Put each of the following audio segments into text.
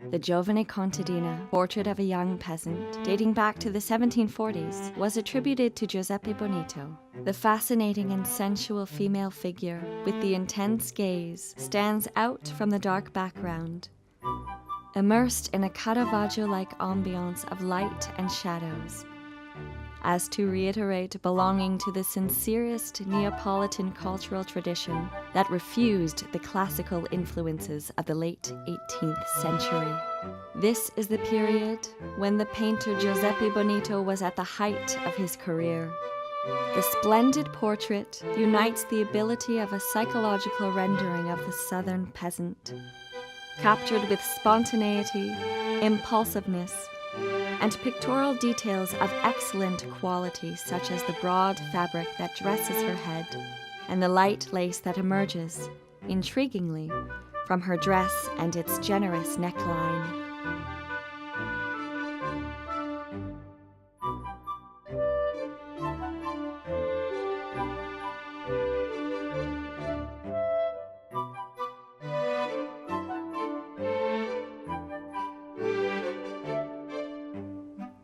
The Giovane Contadina, portrait of a young peasant, dating back to the 1740s, was attributed to Giuseppe Bonito. The fascinating and sensual female figure, with the intense gaze, stands out from the dark background, immersed in a Caravaggio-like ambiance of light and shadows, as to reiterate belonging to the sincerest Neapolitan cultural tradition that refused the classical influences of the late 18th century. This is the period when the painter Giuseppe Bonito was at the height of his career. The splendid portrait unites the ability of a psychological rendering of the southern peasant, captured with spontaneity, impulsiveness, and pictorial details of excellent quality, such as the broad fabric that dresses her head and the light lace that emerges, intriguingly, from her dress and its generous neckline.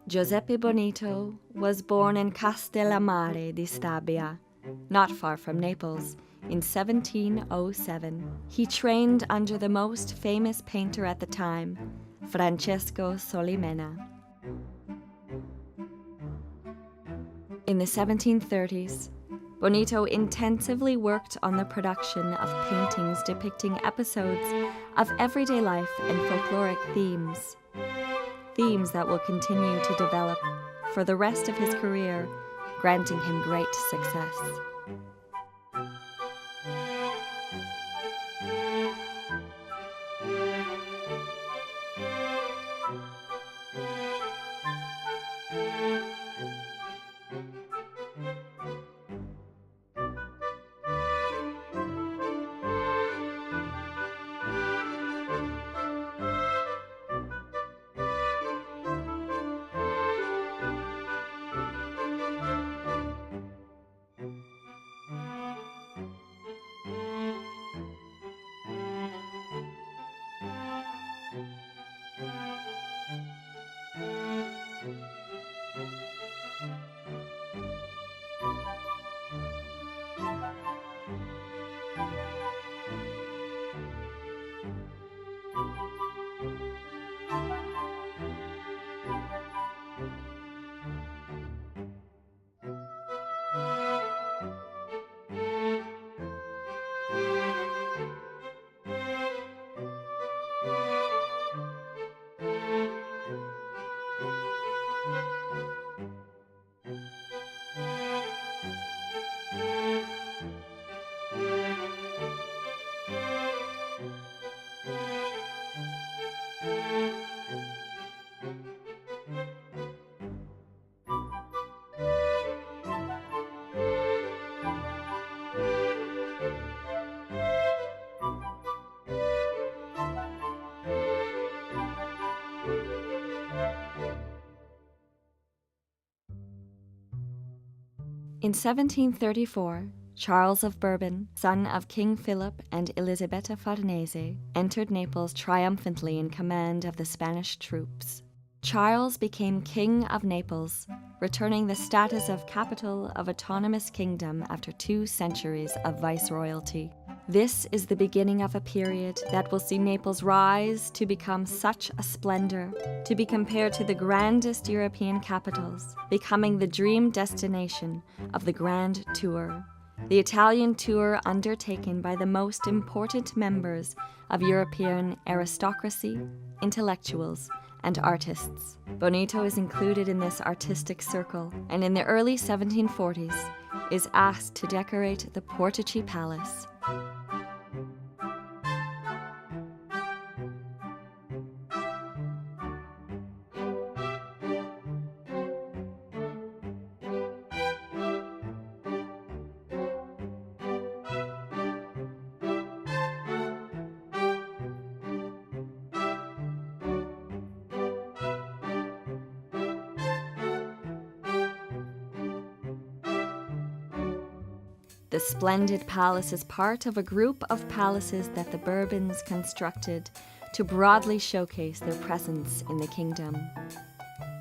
Giuseppe Bonito was born in Castellammare di Stabia, not far from Naples, in 1707. He trained under the most famous painter at the time, Francesco Solimena. In the 1730s, Bonito intensively worked on the production of paintings depicting episodes of everyday life and folkloric themes that will continue to develop for the rest of his career, granting him great success. In 1734, Charles of Bourbon, son of King Philip and Elisabetta Farnese, entered Naples triumphantly in command of the Spanish troops. Charles became King of Naples, returning the status of capital of autonomous kingdom after 2 centuries of viceroyalty. This is the beginning of a period that will see Naples rise to become such a splendor, to be compared to the grandest European capitals, becoming the dream destination of the Grand Tour, the Italian tour undertaken by the most important members of European aristocracy, intellectuals, and artists. Bonito is included in this artistic circle, and in the early 1740s is asked to decorate the Portici Palace. The splendid palace is part of a group of palaces that the Bourbons constructed to broadly showcase their presence in the kingdom.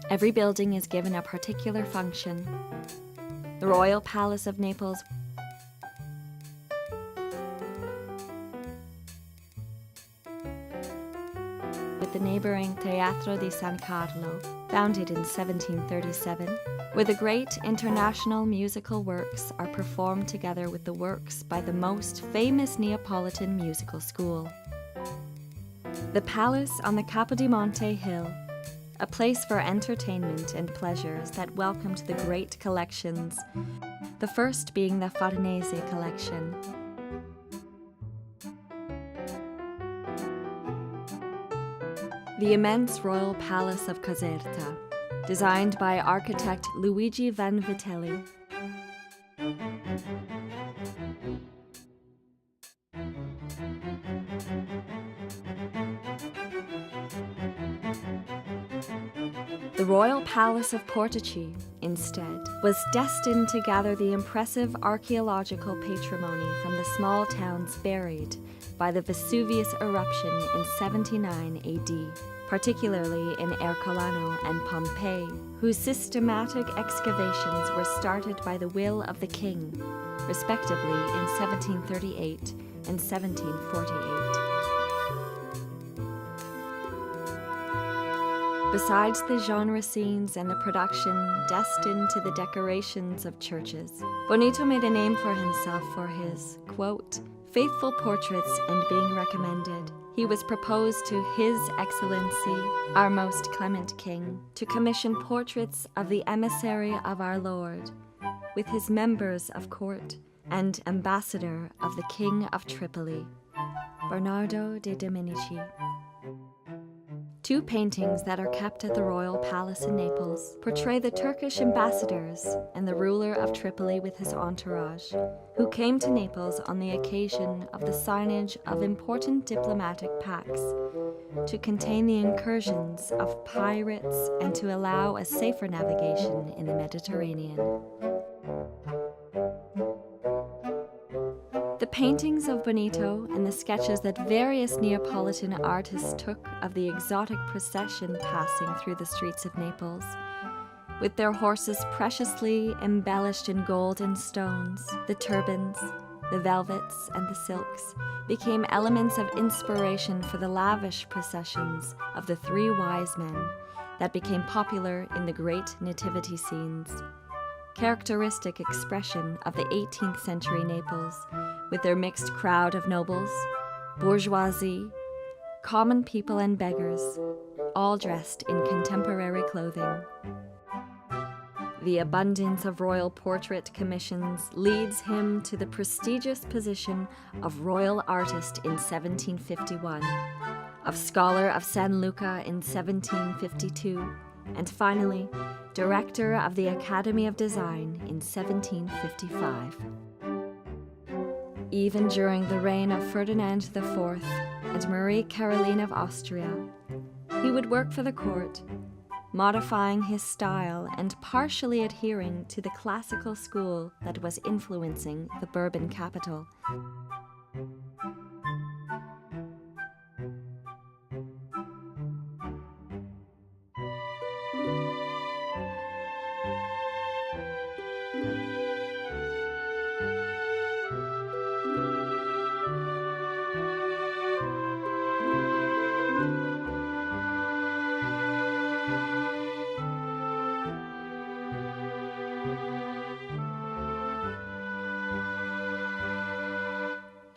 Every building is given a particular function. The Royal Palace of Naples with the neighboring Teatro di San Carlo, founded in 1737, where the great international musical works are performed together with the works by the most famous Neapolitan musical school. The palace on the Capodimonte Hill, a place for entertainment and pleasures that welcomed the great collections, the first being the Farnese collection. The immense royal palace of Caserta, designed by architect Luigi Vanvitelli. The Royal Palace of Portici, instead, was destined to gather the impressive archaeological patrimony from the small towns buried by the Vesuvius eruption in 79 AD, particularly in Ercolano and Pompeii, whose systematic excavations were started by the will of the king, respectively in 1738 and 1748. Besides the genre scenes and the production destined to the decorations of churches, Bonito made a name for himself for his, quote, faithful portraits and being recommended. He was proposed to His Excellency, our most clement King, to commission portraits of the emissary of our Lord, with his members of court and ambassador of the King of Tripoli, Bernardo de Domenici. Two paintings that are kept at the Royal Palace in Naples portray the Turkish ambassadors and the ruler of Tripoli with his entourage, who came to Naples on the occasion of the signage of important diplomatic pacts to contain the incursions of pirates and to allow a safer navigation in the Mediterranean. The paintings of Bonito and the sketches that various Neapolitan artists took of the exotic procession passing through the streets of Naples, with their horses preciously embellished in gold and stones, the turbans, the velvets, and the silks, became elements of inspiration for the lavish processions of the three wise men that became popular in the great nativity scenes, characteristic expression of the 18th century Naples, with their mixed crowd of nobles, bourgeoisie, common people and beggars, all dressed in contemporary clothing. The abundance of royal portrait commissions leads him to the prestigious position of royal artist in 1751, of scholar of San Luca in 1752, and finally, director of the Academy of Design in 1755. Even during the reign of Ferdinand IV and Marie Caroline of Austria, he would work for the court, modifying his style and partially adhering to the classical school that was influencing the Bourbon capital.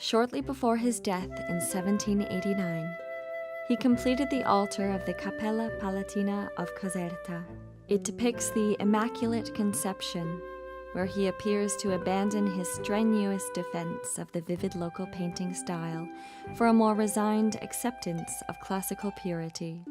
Shortly before his death in 1789, he completed the altar of the Cappella Palatina of Caserta. It depicts the Immaculate Conception, where he appears to abandon his strenuous defense of the vivid local painting style for a more resigned acceptance of classical purity.